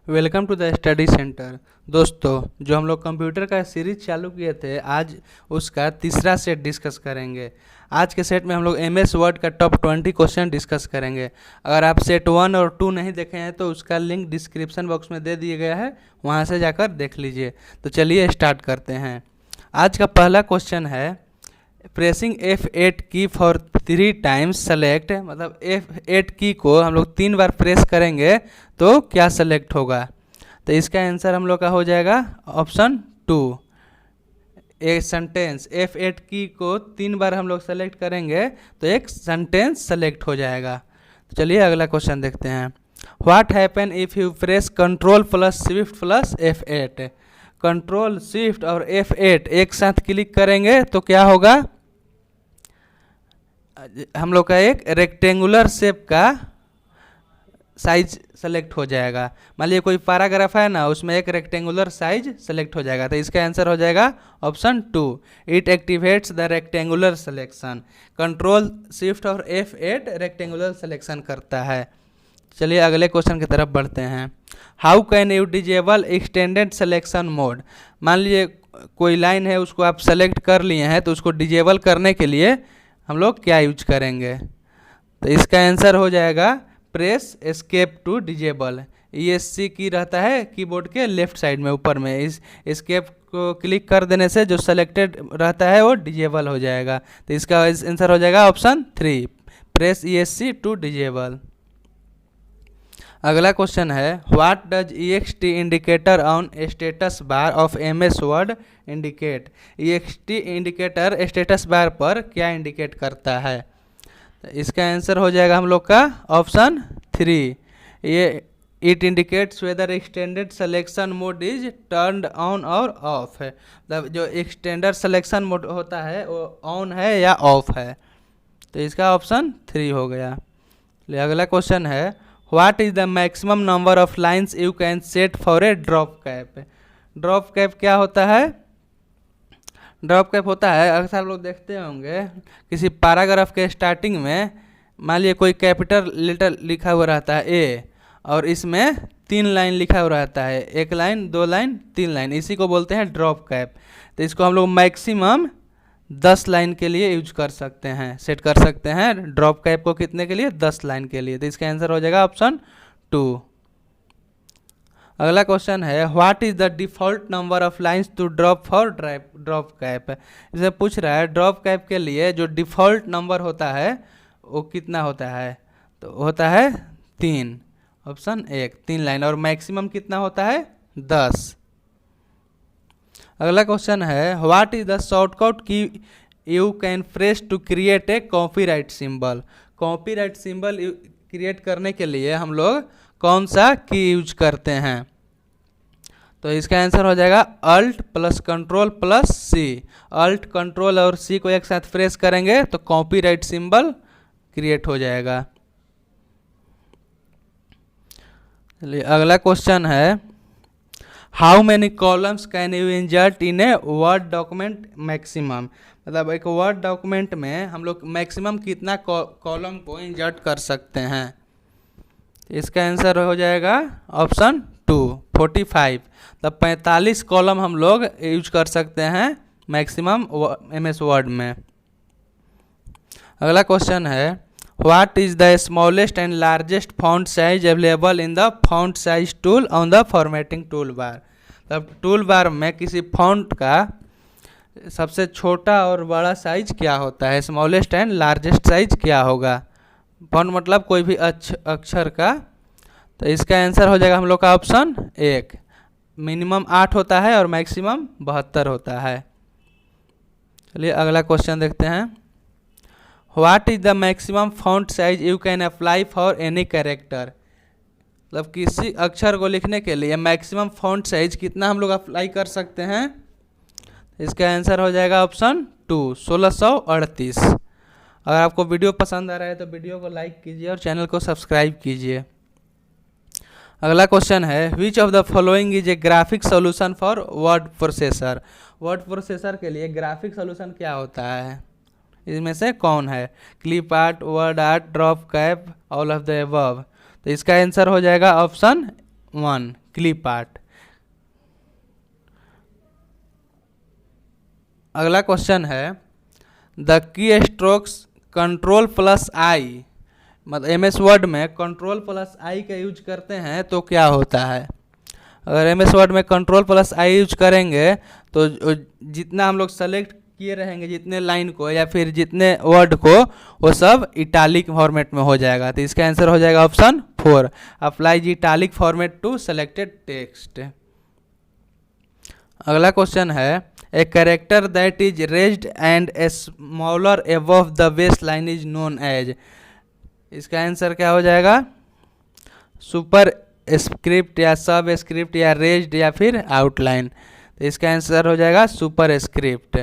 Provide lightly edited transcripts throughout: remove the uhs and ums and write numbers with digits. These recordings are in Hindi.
Welcome to the study centre. दोस्तों, जो हम लोग कंप्यूटर का सीरीज चालू किए थे, आज उसका तीसरा सेट डिस्कस करेंगे। आज के सेट में हम लोग एमएस वर्ड का टॉप 20 क्वेश्चन डिस्कस करेंगे। अगर आप सेट 1 और 2 नहीं देखे हैं तो उसका लिंक डिस्क्रिप्शन बॉक्स में दे दिया गया है, वहाँ से जाकर देख लीजिए। तो चलिए स्टार्ट करते हैं। आज का पहला क्वेश्चन है, प्रेसिंग F8 की फॉर 3 टाइम्स सेलेक्ट, मतलब F8 की को हम लोग 3 बार प्रेस करेंगे तो क्या सेलेक्ट होगा। तो इसका आंसर हम लोग का हो जाएगा ऑप्शन 2। एक सेंटेंस F8 की को 3 बार हम लोग सेलेक्ट करेंगे तो एक सेंटेंस सेलेक्ट हो जाएगा। तो चलिए अगला क्वेश्चन देखते हैं। What happen if you press control plus shift plus F8। Control shift और F8 एक साथ क्लिक करेंगे तो क्या होगा, हम लोग का एक रेक्टेंगुलर शेप का साइज सेलेक्ट हो जाएगा। मान लीजिए कोई पैराग्राफ है ना, उसमें एक रेक्टेंगुलर साइज सेलेक्ट हो जाएगा। तो इसका आंसर हो जाएगा option 2। It activates the rectangular selection. Control shift और F8 रेक्टेंगुलर सिलेक्शन करता है। चलिए अगले क्वेश्चन की तरफ बढ़ते हैं। How can you disable extended selection mode. मान लीजिए कोई लाइन है, उसको आप सेलेक्ट कर लिए हैं, तो उसको डिजेबल करने के लिए हम लोग क्या यूज करेंगे। तो इसका आंसर हो जाएगा press escape to disable. ESC key रहता है कीबोर्ड के लेफ्ट साइड में ऊपर में, इस एस्केप को क्लिक कर देने से जो सेलेक्टेड रहता है वो डिजेबल हो जाएगा। तो इसका आंसर हो जाएगा option 3, press ESC to disable. अगला क्वेश्चन है, what does EXT indicator on status bar of MS Word indicate. EXT indicator status bar पर क्या इंडिकेट करता है। तो इसका आंसर हो जाएगा हम लोग का ऑप्शन 3। ये it indicates whether extended selection mode is turned on और ऑफ है, मतलब जो एक्सटेंडेड सिलेक्शन मोड होता है वो ऑन है या ऑफ है। तो इसका ऑप्शन 3 हो गया। अगला क्वेश्चन है, what is the maximum number of lines you can set for a drop cap. Drop cap क्या होता है। ड्रॉप कैप होता है, अक्सर लोग देखते होंगे किसी पैराग्राफ के स्टार्टिंग में, मान लीजिए कोई कैपिटल लेटर लिखा हुआ रहता है A, और इसमें 3 लाइन लिखा हुआ रहता है, 1 लाइन 2 लाइन 3 लाइन, इसी को बोलते हैं ड्रॉप कैप। तो इसको हम लोग मैक्सिमम 10 लाइन के लिए यूज कर सकते हैं, सेट कर सकते हैं ड्रॉप कैप को। कितने के लिए, 10 लाइन के लिए। तो इसका आंसर हो जाएगा ऑप्शन 2। अगला क्वेश्चन है, what is the default number of lines to drop for drop cap. इसे पूछ रहा है ड्रॉप कैप के लिए जो डिफॉल्ट नंबर होता है वो कितना होता है। तो होता है 3, ऑप्शन 1, 3 लाइन, और मैक्सिमम कितना होता है 10। अगला क्वेश्चन है, what is the shortcut key you can press to create a copyright symbol. Copyright symbol क्रिएट करने के लिए हम लोग कौन सा की यूज करते हैं। तो इसका आंसर हो जाएगा alt plus control plus C। Alt control और C को एक साथ प्रेस करेंगे तो कॉपीराइट सिंबल क्रिएट हो जाएगा। चलिए अगला क्वेश्चन है, how many columns can you insert in a word document maximum. मतलब एक वर्ड डॉक्यूमेंट में हम लोग मैक्सिमम कितना कॉलम को इंसर्ट कर सकते हैं। इसका आंसर हो जाएगा ऑप्शन 2, 45। तब 45 कॉलम हम लोग यूज कर सकते हैं मैक्सिमम MS वर्ड में। अगला क्वेश्चन है, what is the smallest and largest font size available in the font size tool on the formatting tool bar. तब टूल बार में किसी फॉन्ट का सबसे छोटा और बड़ा साइज क्या होता है, स्मॉलेस्ट एंड लार्जेस्ट साइज क्या होगा। फॉन्ट मतलब कोई भी अक्षर का। तो इसका आंसर हो जाएगा हम लोग का ऑप्शन 1, मिनिमम 8 होता है और मैक्सिमम 72 होता है। चलिए अगला क्वेश्चन देखते हैं, what is the maximum font size you can apply for any character. मतलब किसी अक्षर को लिखने के लिए मैक्सिमम फॉन्ट साइज कितना हम लोग अप्लाई कर सकते हैं। इसका आंसर हो जाएगा ऑप्शन 2, 1638। अगर आपको वीडियो पसंद आ रहा है तो वीडियो को लाइक कीजिए और चैनल को सब्सक्राइब कीजिए। अगला क्वेश्चन है, which of the following is a graphic solution for word processor. Word processor के लिए ग्राफिक सॉल्यूशन क्या होता है, इसमें से कौन है। Clip art, word art, drop cap, all of the above. तो इसका आंसर हो जाएगा ऑप्शन 1, क्लिप पार्ट। अगला क्वेश्चन है the key strokes control plus I, मतलब MS वर्ड में कंट्रोल प्लस आई का यूज करते हैं तो क्या होता है। अगर MS वर्ड में कंट्रोल प्लस आई यूज करेंगे तो जितना हम लोग सेलेक्ट किए रहेंगे, जितने लाइन को या फिर जितने वर्ड को, वो सब इटालिक फॉर्मेट में हो जाएगा। तो इसका आंसर हो जाएगा option 4, apply the italic format to selected text. अगला क्वेश्चन है a character that is raised and smaller above the base line is known as. इसका आंसर क्या हो जाएगा, सुपर स्क्रिप्ट या सब स्क्रिप्ट या रेज्ड या फिर आउटलाइन। तो इसका आंसर हो जाएगा सुपर स्क्रिप्ट।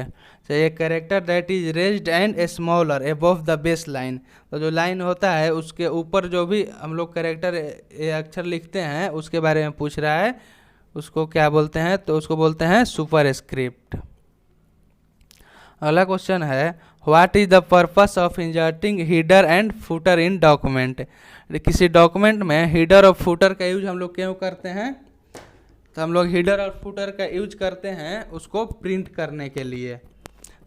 तो ये character that is raised and smaller above the base line, तो जो लाइन होता है उसके ऊपर जो भी हम लोग कैरेक्टर अक्षर लिखते हैं उसके बारे में पूछ रहा है, उसको क्या बोलते हैं, तो उसको बोलते हैं सुपर स्क्रिप्ट। अगला क्वेश्चन है what is the purpose of inserting header and footer in document. किसी डॉक्यूमेंट में हीडर और फुटर का यूज हम लोग क्यों करते हैं, तो हम लोग हीडर और फुटर का यूज करते हैं उसको प्रिंट करने के लिए।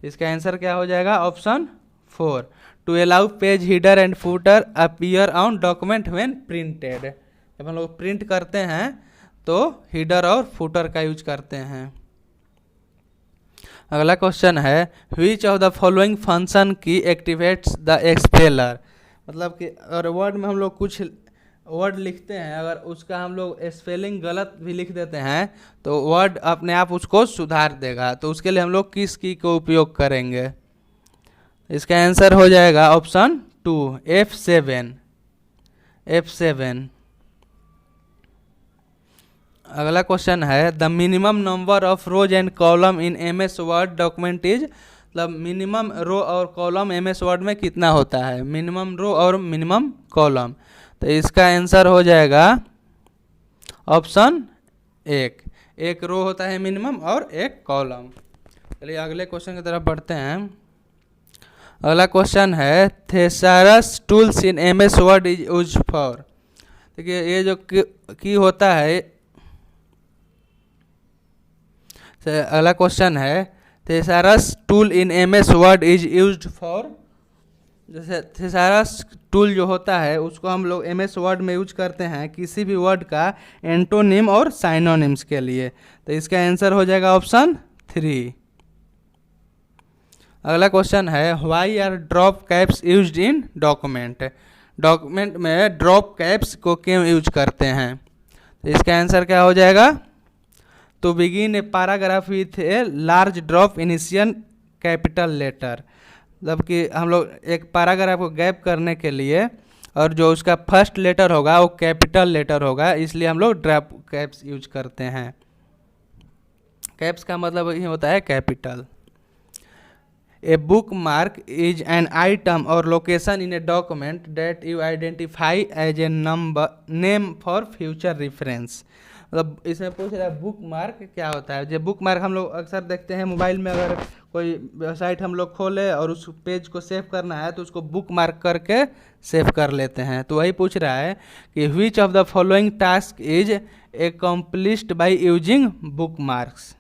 इसका आंसर क्या हो जाएगा, option 4, to allow page header and footer appear on document when printed. जब हम लोग प्रिंट करते हैं तो हीडर और फुटर का यूज करते हैं। अगला क्वेश्चन है which of the following function की एक्टिवेट्स द एक्सपेलर। मतलब कि अगर वर्ड में हम लोग कुछ वर्ड लिखते हैं, अगर उसका हम लोग स्पेलिंग गलत भी लिख देते हैं तो वर्ड अपने आप उसको सुधार देगा। तो उसके लिए हम लोग किस की को उपयोग करेंगे। इसका आंसर हो जाएगा ऑप्शन 2, F7। अगला क्वेश्चन है the minimum number of rose and column in MS word document is, मतलब मिनिमम रो और कॉलम MS वर्ड में कितना होता है, मिनिमम रो और मिनिमम कॉलम। तो इसका आंसर हो जाएगा ऑप्शन 1, एक रो होता है मिनिमम और एक कॉलम। चलिए अगले क्वेश्चन की तरफ बढ़ते हैं। अगला क्वेश्चन है thesaurus tools in MS word is used for. देखिए ये जो की होता है, अगला क्वेश्चन है thesaurus tool in MS word is used for. जैसे थेसारस टूल जो होता है उसको हम लोग MS वर्ड में यूज करते हैं किसी भी वर्ड का एंटोनिम और साइनोनिम्स के लिए। तो इसका आंसर हो जाएगा ऑप्शन 3। अगला क्वेश्चन है why are drop caps used in document. Document में ड्रॉप कैप्स को क्यों यूज करते हैं। तो इसका आंसर क्या हो जाएगा, to begin a paragraph with a large drop initial capital letter. मतलब कि हम लोग एक पैराग्राफ को गैप करने के लिए और जो उसका फर्स्ट लेटर होगा वो कैपिटल लेटर होगा, इसलिए हम लोग ड्रॉप कैप्स यूज करते हैं। कैप्स का मतलब ये होता है capital. A bookmark is an item or location in a document that you identify as a number name for future reference. मतलब इसमें पूछ रहा है बुक मार्क क्या होता है। जो बुक मार्क हम लोग अक्सर देखते हैं मोबाइल में, अगर कोई वेबसाइट हम लोग खोले और उस पेज को सेव करना है तो उसको बुक मार्क करके सेव कर लेते हैं। तो वही पूछ रहा है कि which of the following task is accomplished by using bookmarks.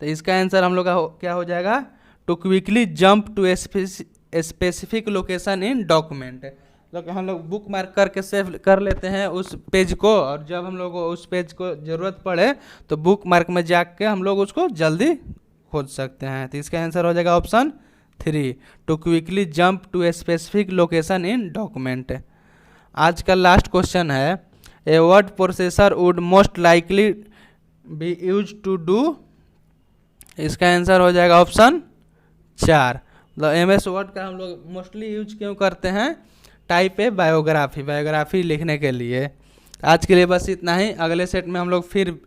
तो इसका आंसर हम लोग का क्या हो जाएगा, to quickly jump to a specific location in document. तो हम लोग बुक मार्क करके सेव कर लेते हैं उस पेज को, और जब हम लोग को उस पेज को ज़रूरत पड़े तो बुक मार्क में जाके हम लोग उसको जल्दी खोज सकते हैं। तो इसका आंसर हो जाएगा option 3, to quickly jump to a specific location in document. आज का लास्ट क्वेश्चन है a word processor would most likely be use to do. इसका आंसर हो जाएगा ऑप्शन 4। मतलब MS वर्ड का हम लोग मोस्टली यूज क्यों करते हैं, टाइप ए बायोग्राफी लिखने के लिए। आज के लिए बस इतना ही। अगले सेट में हम लोग फिर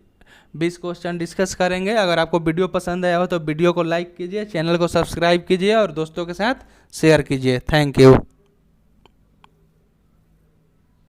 20 क्वेश्चन डिस्कस करेंगे। अगर आपको वीडियो पसंद आया हो तो वीडियो को लाइक कीजिए, चैनल को सब्सक्राइब कीजिए और दोस्तों के साथ शेयर कीजिए। Thank you.